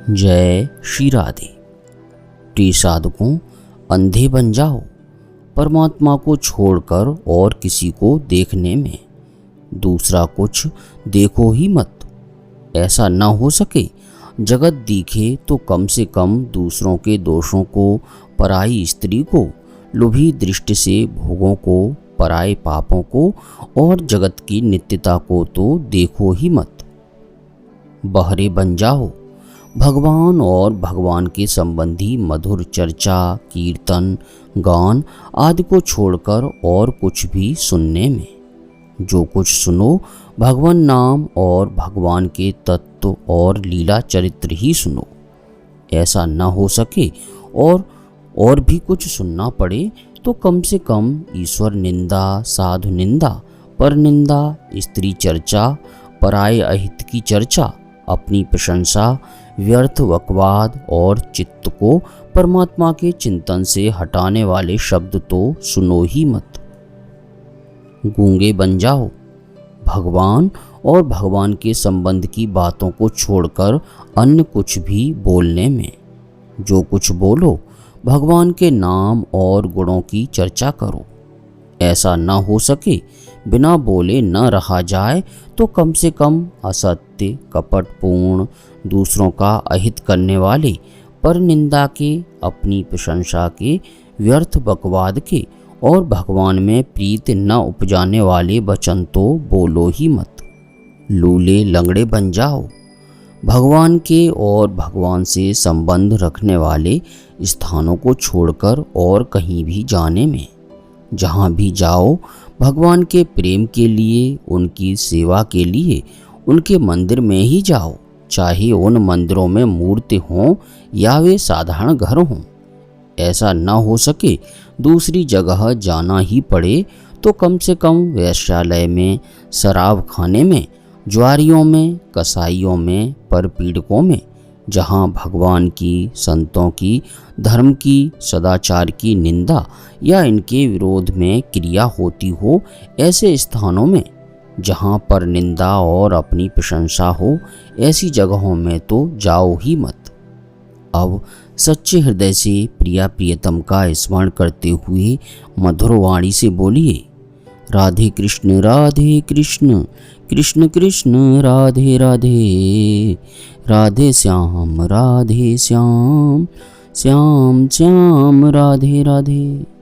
जय श्री राधे। प्रिय साधकों, अंधे बन जाओ, परमात्मा को छोड़कर और किसी को देखने में। दूसरा कुछ देखो ही मत। ऐसा न हो सके जगत दिखे तो कम से कम दूसरों के दोषों को, पराई स्त्री को, लुभी दृष्टि से भोगों को, पराए पापों को और जगत की नित्यता को तो देखो ही मत। बहरे बन जाओ, भगवान और भगवान के संबंधी मधुर चर्चा, कीर्तन, गान आदि को छोड़कर और कुछ भी सुनने में। जो कुछ सुनो भगवान नाम और भगवान के तत्व और लीला चरित्र ही सुनो। ऐसा न हो सके और भी कुछ सुनना पड़े तो कम से कम ईश्वर निंदा, साधु निंदा, पर निंदा, स्त्री चर्चा, पराये अहित की चर्चा, अपनी प्रशंसा, व्यर्थ वकवाद और चित्त को परमात्मा के चिंतन से हटाने वाले शब्द तो सुनो ही मत। गूंगे बन जाओ, भगवान और भगवान के संबंध की बातों को छोड़कर अन्य कुछ भी बोलने में। जो कुछ बोलो भगवान के नाम और गुणों की चर्चा करो। ऐसा न हो सके बिना बोले न रहा जाए तो कम से कम असत्य, कपटपूर्ण, दूसरों का अहित करने वाले, पर निंदा के, अपनी प्रशंसा के, व्यर्थ बकवाद के और भगवान में प्रीत न उपजाने वाले वचन तो बोलो ही मत। लूले लंगड़े बन जाओ, भगवान के और भगवान से संबंध रखने वाले स्थानों को छोड़कर और कहीं भी जाने में। जहाँ भी जाओ भगवान के प्रेम के लिए, उनकी सेवा के लिए उनके मंदिर में ही जाओ, चाहे उन मंदिरों में मूर्ति हों या वे साधारण घर हों। ऐसा न हो सके दूसरी जगह जाना ही पड़े तो कम से कम वेश्यालय में, शराब खाने में, ज्वारियों में, कसाईयों में, परपीड़कों में, जहाँ भगवान की, संतों की, धर्म की, सदाचार की निंदा या इनके विरोध में क्रिया होती हो, ऐसे स्थानों में। जहाँ पर निंदा और अपनी प्रशंसा हो, ऐसी जगहों में तो जाओ ही मत। अब सच्चे हृदय से प्रिया प्रियतम का स्मरण करते हुए मधुर वाणी से बोलिए, राधे कृष्ण कृष्ण कृष्ण राधे राधे, राधे श्याम श्याम श्याम राधे राधे।